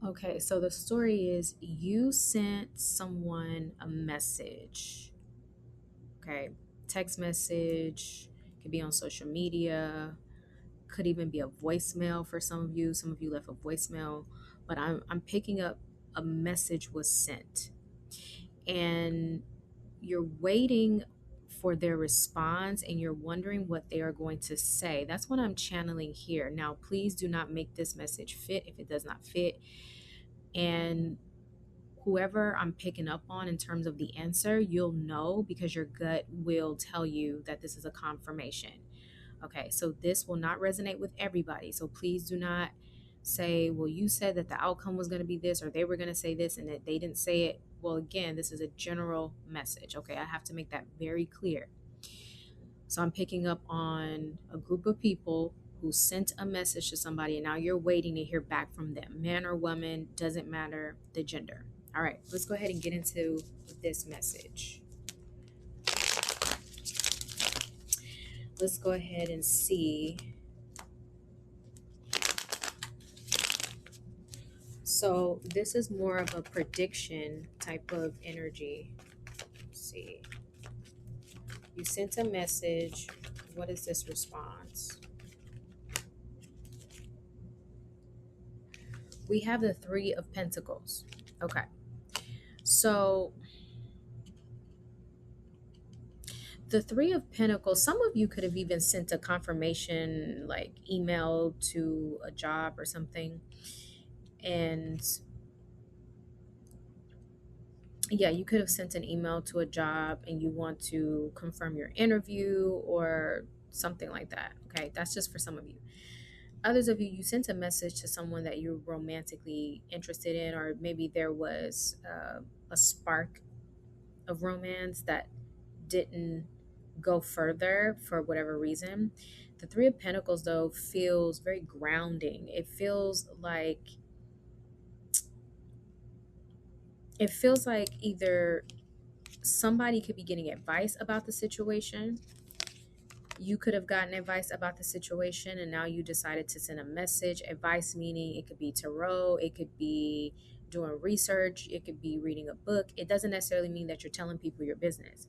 Okay, so the story is you sent someone a message. Okay, text message, could be on social media, could even be a voicemail for some of you. Some of you left a voicemail, but I'm picking up a message was sent, and you're waiting for their response and you're wondering what they are going to say. That's what I'm channeling here. Now, please do not make this message fit if it does not fit. And whoever I'm picking up on in terms of the answer, you'll know because your gut will tell you that this is a confirmation. Okay, so this will not resonate with everybody. So please do not say, well, you said that the outcome was going to be this, or they were going to say this, and that they didn't say it. Well, again, this is a general message. Okay, I have to make that very clear. So I'm picking up on a group of people who sent a message to somebody, and now you're waiting to hear back from them. Man or woman, doesn't matter the gender. All right, let's go ahead and get into this message. Let's go ahead and see. So this is more of a prediction type of energy. Let's see. You sent a message. What is this response? We have the Three of Pentacles. Okay. So the Three of Pentacles, some of you could have even sent a confirmation like email to a job or something. And yeah, you could have sent an email to a job and you want to confirm your interview or something like that. Okay, that's just for some of you. Others of you, you sent a message to someone that you're romantically interested in, or maybe there was a spark of romance that didn't go further for whatever reason. The Three of Pentacles, though, feels very grounding. It feels like either somebody could be getting advice about the situation. You could have gotten advice about the situation and now you decided to send a message. Advice meaning it could be tarot, it could be doing research, it could be reading a book. It doesn't necessarily mean that you're telling people your business.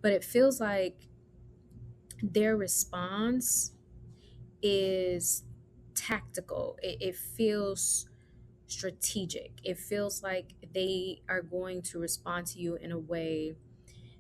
But it feels like their response is tactical. It feels strategic. It feels like they are going to respond to you in a way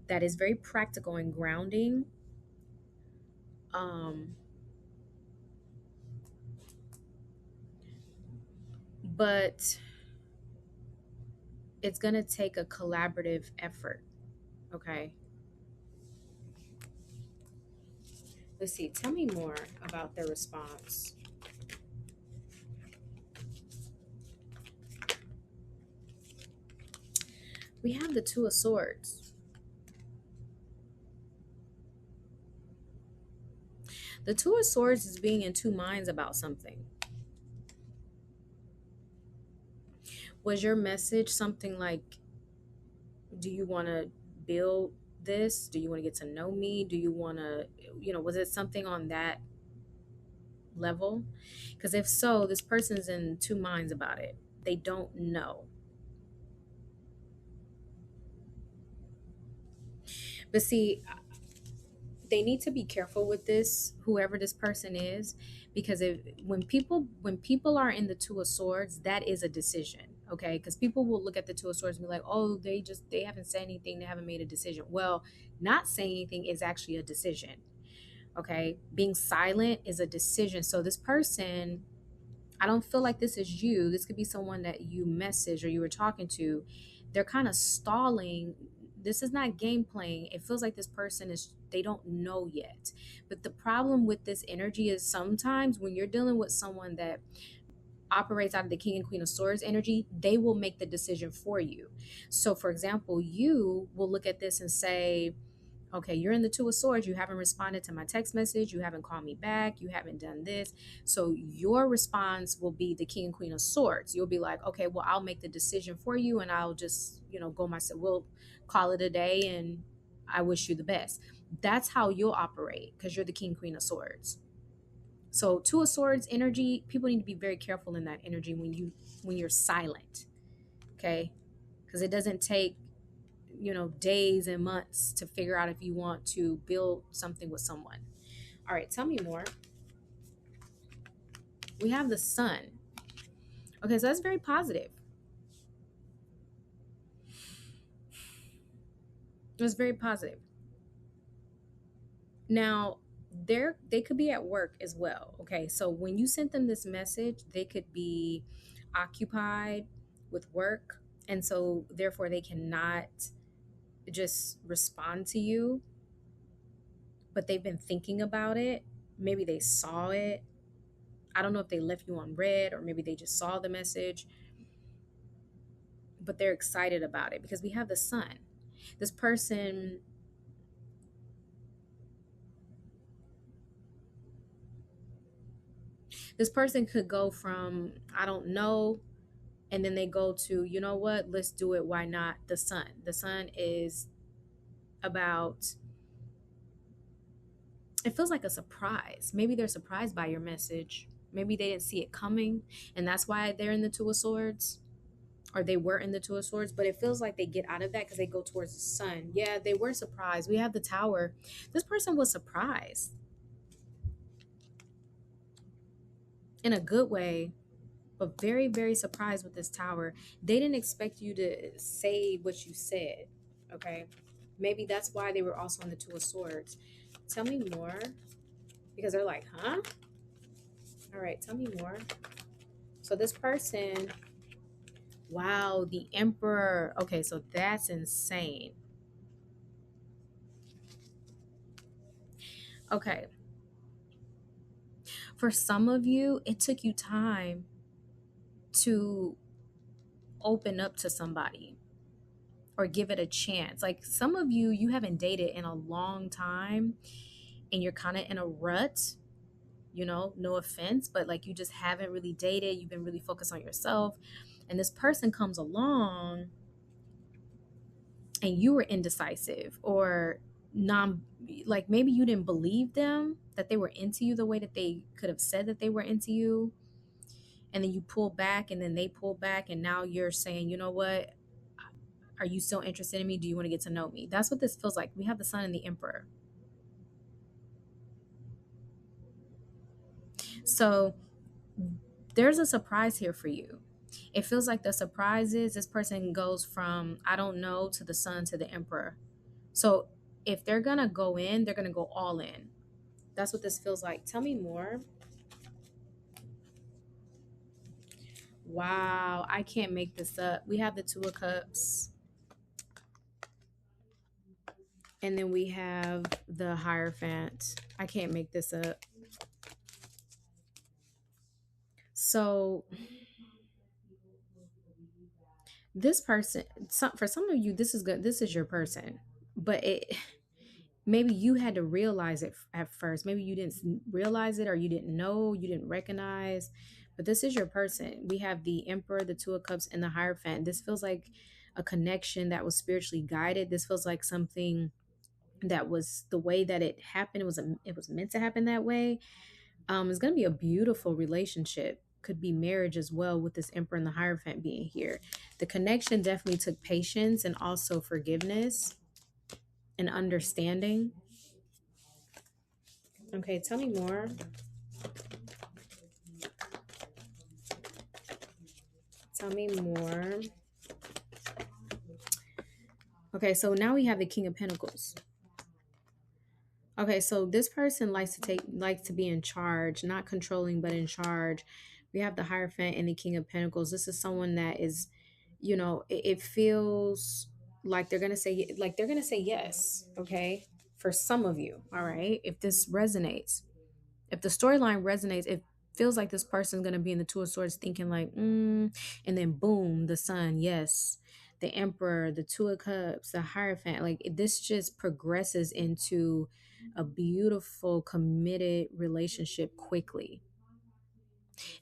that is very practical and grounding. Um, but it's going to take a collaborative effort. Okay. Let's see. Tell me more about their response. We have the Two of Swords. The Two of Swords is being in two minds about something. Was your message something like, do you want to build this? Do you want to get to know me? Do you want to, was it something on that level? Because if so, this person's in two minds about it. They don't know. But see, they need to be careful with this, whoever this person is, because if when people are in the Two of Swords, that is a decision. Okay, because people will look at the Two of Swords and be like, oh, they haven't said anything, they haven't made a decision. Well, not saying anything is actually a decision. Okay, being silent is a decision. So this person, I don't feel like this is you. This could be someone that you messaged or you were talking to. They're kind of stalling. This is not game playing. It feels like this person they don't know yet. But the problem with this energy is sometimes when you're dealing with someone that operates out of the King and Queen of Swords energy, they will make the decision for you. So, for example, you will look at this and say, okay, you're in the Two of Swords. You haven't responded to my text message. You haven't called me back. You haven't done this. So your response will be the King and Queen of Swords. You'll be like, okay, well, I'll make the decision for you and I'll just, go myself. We'll call it a day and I wish you the best. That's how you'll operate because you're the King, Queen of Swords. So Two of Swords energy, people need to be very careful in that energy when you're silent, okay? Because it doesn't take, days and months to figure out if you want to build something with someone. All right, tell me more. We have the Sun. Okay, so that's very positive. It's very positive. Now, they could be at work as well. Okay, so when you sent them this message, they could be occupied with work, and so therefore they cannot just respond to you, but they've been thinking about it. Maybe they saw it. I don't know if they left you on red or maybe they just saw the message, but they're excited about it because we have the Sun. This person, could go from I don't know, and then they go to, you know what, let's do it, why not? The Sun. The Sun is about, it feels like a surprise. Maybe they're surprised by your message. Maybe they didn't see it coming, and that's why they're in the Two of Swords, or they were in the Two of Swords. But it feels like they get out of that because they go towards the Sun. Yeah, they were surprised. We have the Tower. This person was surprised in a good way, but very, very surprised with this Tower. They didn't expect you to say what you said. Okay, maybe that's why they were also on the Two of Swords. Tell me more, because they're like, huh? All right, tell me more. So this person, wow, the Emperor. Okay, so that's insane. Okay, for some of you, it took you time to open up to somebody or give it a chance. Like some of you, you haven't dated in a long time and you're kind of in a rut, no offense, but like you just haven't really dated. You've been really focused on yourself. And this person comes along and you were indecisive or non, like maybe you didn't believe them that they were into you the way that they could have said that they were into you. And then you pull back and then they pull back. And now you're saying, you know what? Are you still interested in me? Do you want to get to know me? That's what this feels like. We have the Sun and the Emperor. So there's a surprise here for you. It feels like the surprise is this person goes from I don't know to the Sun to the Emperor. So if they're gonna go in, they're gonna go all in. That's what this feels like. Tell me more. Wow, I can't make this up. We have the Two of Cups, and then we have the Hierophant. I can't make this up. So this person, for some of you, this is good. This is your person, but maybe you had to realize it at first. Maybe you didn't realize it, or you didn't know, you didn't recognize. But this is your person. We have the Emperor, the Two of Cups, and the Hierophant. This feels like a connection that was spiritually guided. This feels like something that was the way that it happened. It was meant to happen that way. It's going to be a beautiful relationship. Could be marriage as well, with this Emperor and the Hierophant being here. The connection definitely took patience and also forgiveness and understanding. Okay, tell me more. Tell me more. Okay, so now we have the King of Pentacles. Okay, so this person likes to be in charge, not controlling, but in charge. We have the Hierophant and the King of Pentacles. This is someone that is, it feels like they're gonna say yes. Okay, for some of you, all right. If this resonates, if the storyline resonates, it feels like this person's gonna be in the Two of Swords, thinking like, and then boom, the Sun, yes. The Emperor, the Two of Cups, the Hierophant, like this just progresses into a beautiful, committed relationship quickly.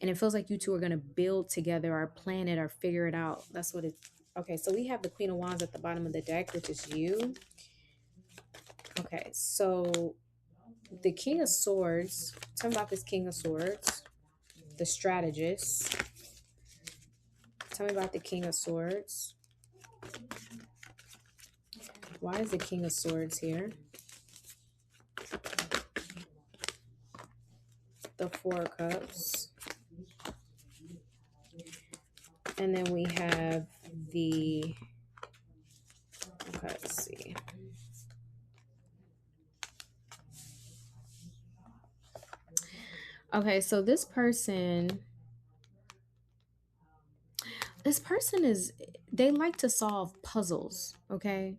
And it feels like you two are going to build together or plan it or figure it out. That's what it. Okay, so we have the Queen of Wands at the bottom of the deck, which is you. Okay, so the King of Swords. Tell me about this King of Swords, the strategist. Tell me about the King of Swords. Why is the King of Swords here? The Four of Cups. And then we have the, okay, let's see. Okay, so this person is, they like to solve puzzles, okay?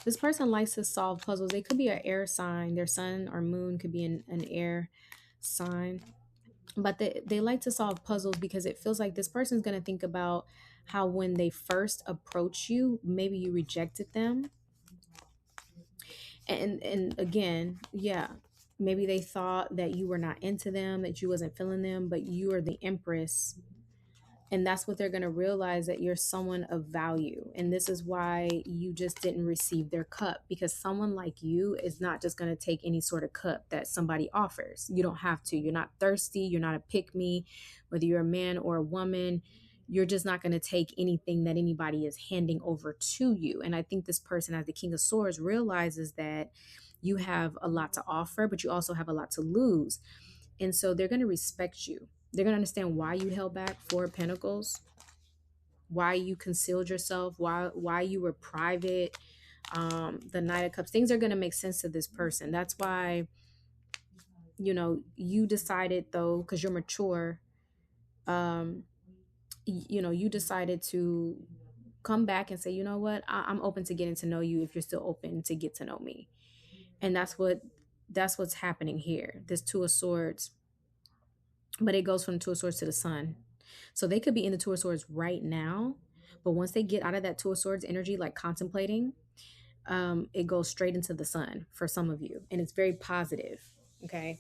This person likes to solve puzzles. They could be an air sign. Their sun or moon could be an air sign. But they like to solve puzzles because it feels like this person's going to think about how when they first approach you, maybe you rejected them. And again, yeah, maybe they thought that you were not into them, that you wasn't feeling them, but you are the empress, and that's what they're going to realize, that you're someone of value. And this is why you just didn't receive their cup, because someone like you is not just going to take any sort of cup that somebody offers. You don't have to. You're not thirsty. You're not a pick me, whether you're a man or a woman. You're just not going to take anything that anybody is handing over to you. And I think this person, as the King of Swords, realizes that you have a lot to offer, but you also have a lot to lose. And so they're going to respect you. They're going to understand why you held back. Four of Pentacles, why you concealed yourself, why you were private. The Knight of Cups, things are going to make sense to this person. That's why, you decided, though, because you're mature, you decided to come back and say, you know what, I'm open to getting to know you if you're still open to get to know me. And that's what's happening here. This Two of Swords, but it goes from Two of Swords to the Sun. So they could be in the Two of Swords right now, but once they get out of that Two of Swords energy, like contemplating, it goes straight into the Sun for some of you, and it's very positive. Okay,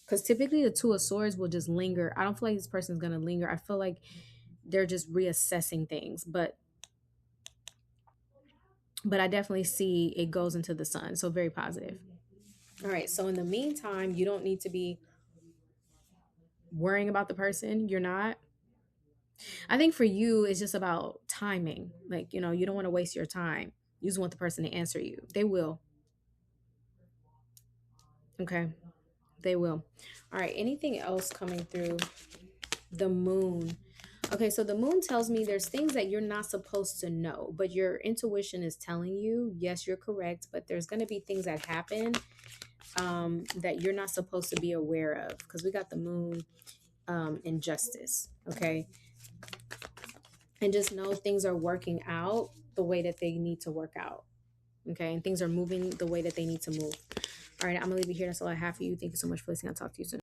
because typically the Two of Swords will just linger. I don't feel like this person's gonna linger. I feel like they're just reassessing things, but I definitely see it goes into the Sun, so very positive. All right, so in the meantime, you don't need to be worrying about the person. You're not. I think for you, it's just about timing. Like, you don't want to waste your time. You just want the person to answer you. They will. Okay. They will. All right. Anything else coming through? The Moon. Okay. So the Moon tells me there's things that you're not supposed to know, but your intuition is telling you, yes, you're correct, but there's going to be things that happen that you're not supposed to be aware of, because we got the Moon in Justice. Okay. And just know things are working out the way that they need to work out. Okay. And things are moving the way that they need to move. All right. I'm going to leave it here. That's all I have for you. Thank you so much for listening. I'll talk to you soon.